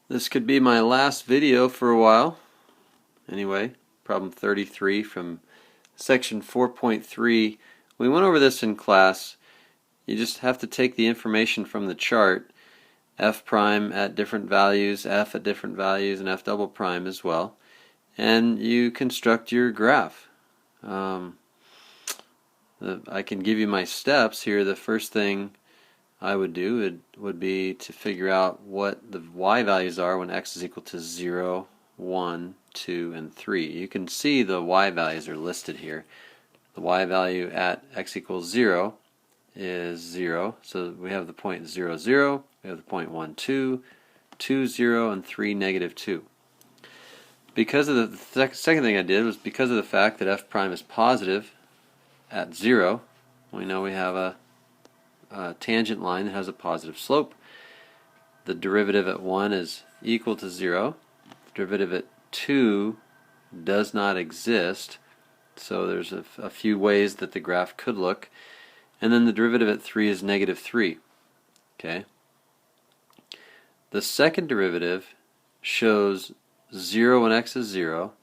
This could be my last video for a while. Anyway, problem 33 from section 4.3. We went over this in class. You just have to take the information from the chart, f prime at different values, f at different values, and f double prime as well, and you construct your graph. I can give you my steps here. The first thing I would do would be to figure out what the y values are when x is equal to 0, 1, 2, and 3. You can see the y values are listed here. The y value at x equals 0 is 0, so we have the point 0, 0, we have the point 1, 2, 2, 0, and 3, negative 2. Because of the second thing I did was because of the fact that f prime is positive at 0, we know we have a tangent line that has a positive slope. The derivative at 1 is equal to 0. The derivative at 2 does not exist, so there's a few ways that the graph could look. And then the derivative at 3 is negative 3. Okay. The second derivative shows 0 when x is 0,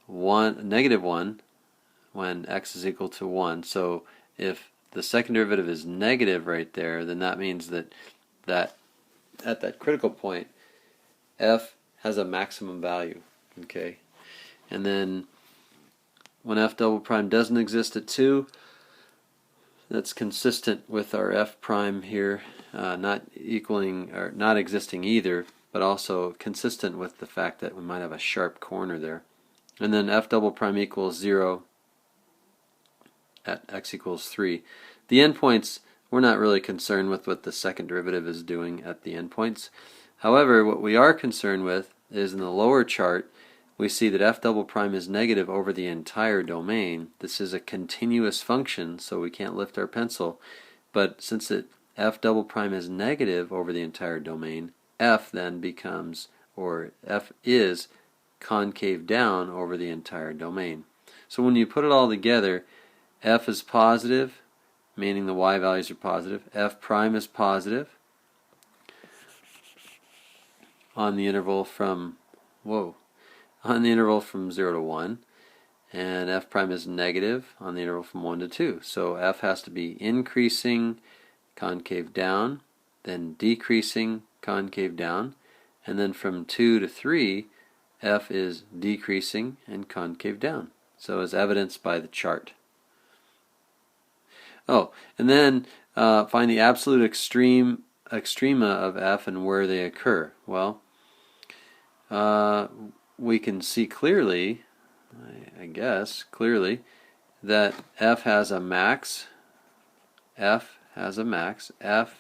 negative 1 when x is equal to 1. So if the second derivative is negative right there, then that means that at that critical point, f has a maximum value. Okay, and then when f double prime doesn't exist at 2, that's consistent with our f prime here not equaling or not existing either, but also consistent with the fact that we might have a sharp corner there. And then f double prime equals 0 at x equals 3. The endpoints, we're not really concerned with what the second derivative is doing at the endpoints. However, what we are concerned with is in the lower chart, we see that f double prime is negative over the entire domain. This is a continuous function, so we can't lift our pencil. But since f double prime is negative over the entire domain, f then becomes, or f is concave down over the entire domain. So when you put it all together, f is positive, meaning the y values are positive. F prime is positive on the interval from 0 to 1, and f prime is negative on the interval from 1 to 2. So f has to be increasing, concave down, then decreasing, concave down, and then from 2 to 3, f is decreasing and concave down. So as evidenced by the chart. Oh, and then find the absolute extrema of f and where they occur. Well, we can see clearly, I guess, clearly, that f has a max. F has a max. F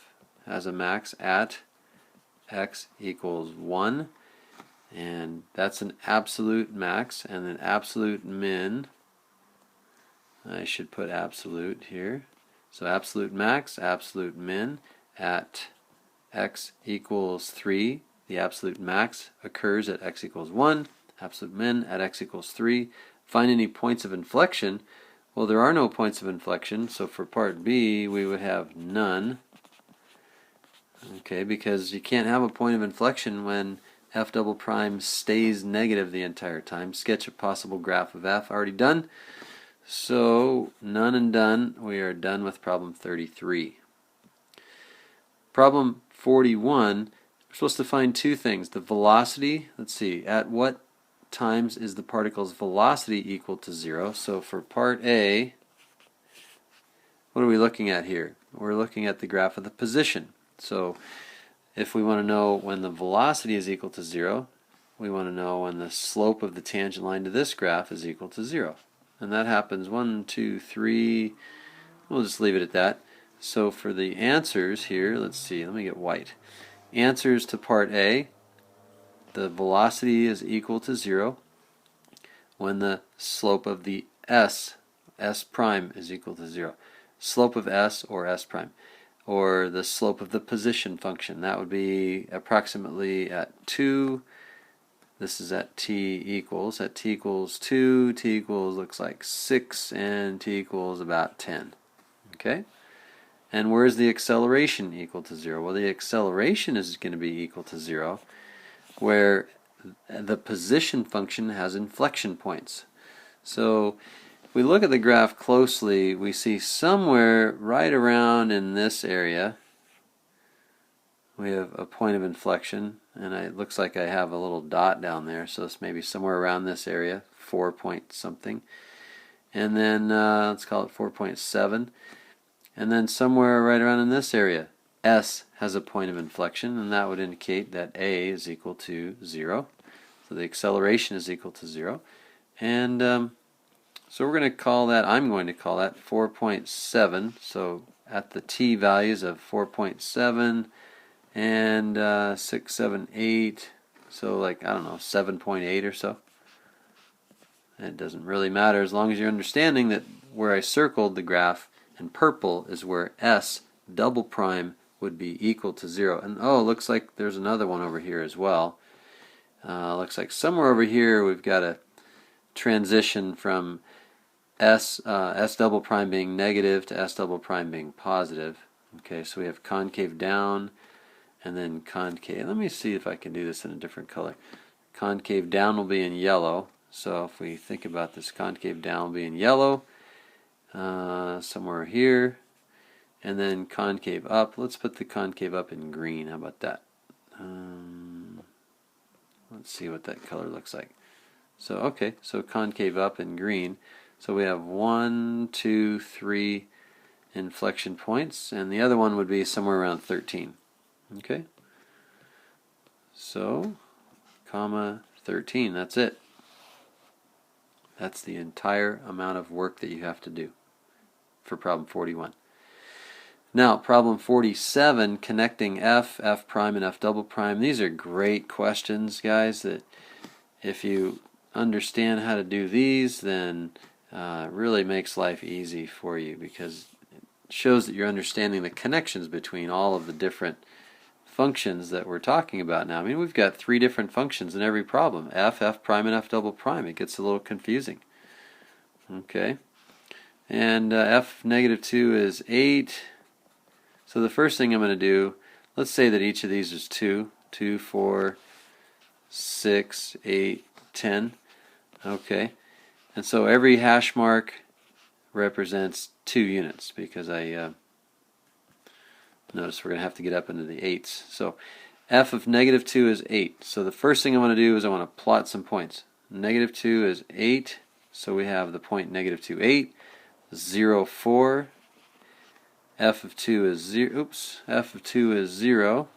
has a max at x equals 1. And that's an absolute max and an absolute min. I should put absolute here. So absolute max, absolute min at x equals 3. The absolute max occurs at x equals 1. Absolute min at x equals 3. Find any points of inflection. Well, there are no points of inflection, so for part B we would have none. Okay, because you can't have a point of inflection when f double prime stays negative the entire time. Sketch a possible graph of f. Already done. So, none and done. We are done with problem 33. Problem 41, we're supposed to find two things. The velocity, let's see, at what times is the particle's velocity equal to 0? So for part A, what are we looking at here? We're looking at the graph of the position. So if we want to know when the velocity is equal to 0, we want to know when the slope of the tangent line to this graph is equal to 0. And that happens 1, 2, 3. We'll just leave it at that. So for the answers here, let's see, let me get white. Answers to part A, the velocity is equal to 0 when the slope of the s prime is equal to 0. Slope of s or s prime, or the slope of the position function. That would be approximately at 2. This is at t equals 2, t equals looks like 6, and t equals about 10. Okay? And where's the acceleration equal to 0? Well, the acceleration is going to be equal to 0 where the position function has inflection points. So if we look at the graph closely, we see somewhere right around in this area we have a point of inflection, and it looks like I have a little dot down there, so it's maybe somewhere around this area, 4 point something. And then let's call it 4.7. And then somewhere right around in this area, S has a point of inflection, and that would indicate that A is equal to 0. So the acceleration is equal to 0. And so we're going to call that, I'm going to call that 4.7. So at the t values of 4.7 and 6, 7, 8, so like, I don't know, 7.8 or so. It doesn't really matter as long as you're understanding that where I circled the graph in purple is where S double prime would be equal to 0. And oh, looks like there's another one over here as well. Looks like somewhere over here we've got a transition from S double prime being negative to S double prime being positive. Okay, so we have concave down and then concave. Let me see if I can do this in a different color. Concave down will be in yellow. So if we think about this, concave down will be in yellow, somewhere here, and then concave up. Let's put the concave up in green. How about that? Let's see what that color looks like. So okay, so concave up in green. So we have 1, 2, 3 inflection points, and the other one would be somewhere around 13. Okay, so comma 13. That's it. That's the entire amount of work that you have to do for problem 41. Now, problem 47, connecting F, F prime, and F double prime. These are great questions, guys, that if you understand how to do these, then it really makes life easy for you, because it shows that you're understanding the connections between all of the different functions that we're talking about now. I mean, we've got 3 different functions in every problem: F, F prime, and F double prime. It gets a little confusing. Okay, and F negative 2 is 8. So the first thing I'm going to do, let's say that each of these is 2, 2, 4, 6, 8, 10. Okay, and so every hash mark represents 2 units, because I notice we're going to have to get up into the 8s. So F of negative 2 is 8. So the first thing I want to do is I want to plot some points. Negative 2 is 8. So we have the point negative 2, 8. 0, 4. F of 2 is 0. Oops. F of 2 is 0.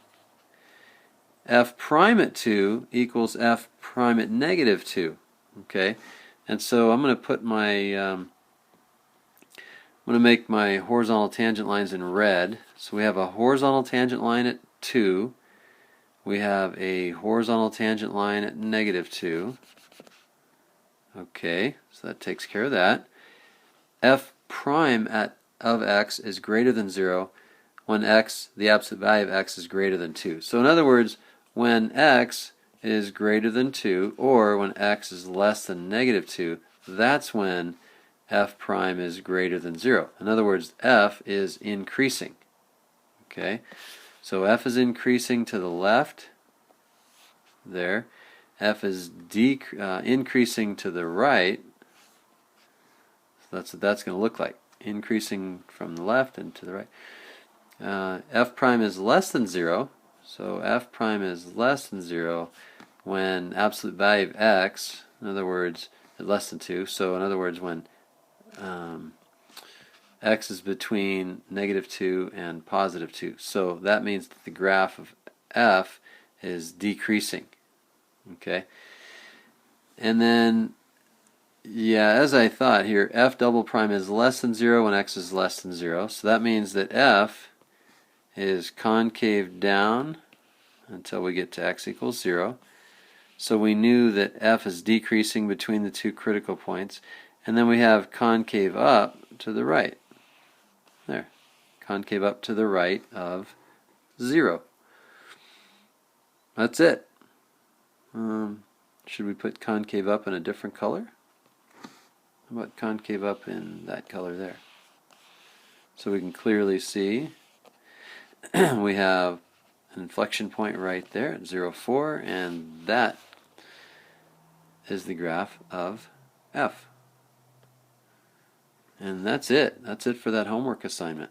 F prime at 2 equals F prime at negative 2. Okay. And so I'm going to put my I'm going to make my horizontal tangent lines in red. So we have a horizontal tangent line at 2. We have a horizontal tangent line at negative 2. Okay, so that takes care of that. F prime of x is greater than 0 when x, the absolute value of x, is greater than 2. So in other words, when x is greater than 2, or when x is less than negative 2, that's when F prime is greater than 0. In other words, F is increasing. Okay, so F is increasing to the left there. F is increasing to the right. So that's what that's going to look like. Increasing from the left and to the right. F prime is less than 0. So F prime is less than 0 when absolute value of x, in other words, is less than 2. So in other words, when x is between negative 2 and positive 2. So that means that the graph of F is decreasing. Okay, and then, yeah, as I thought here, F double prime is less than 0 when x is less than 0. So that means that F is concave down until we get to x equals 0. So we knew that F is decreasing between the 2 critical points. And then we have concave up to the right. There. Concave up to the right of 0. That's it. Should we put concave up in a different color? How about concave up in that color there? So we can clearly see we have inflection point right there at 0, 4, and that is the graph of f. And that's it. That's it for that homework assignment.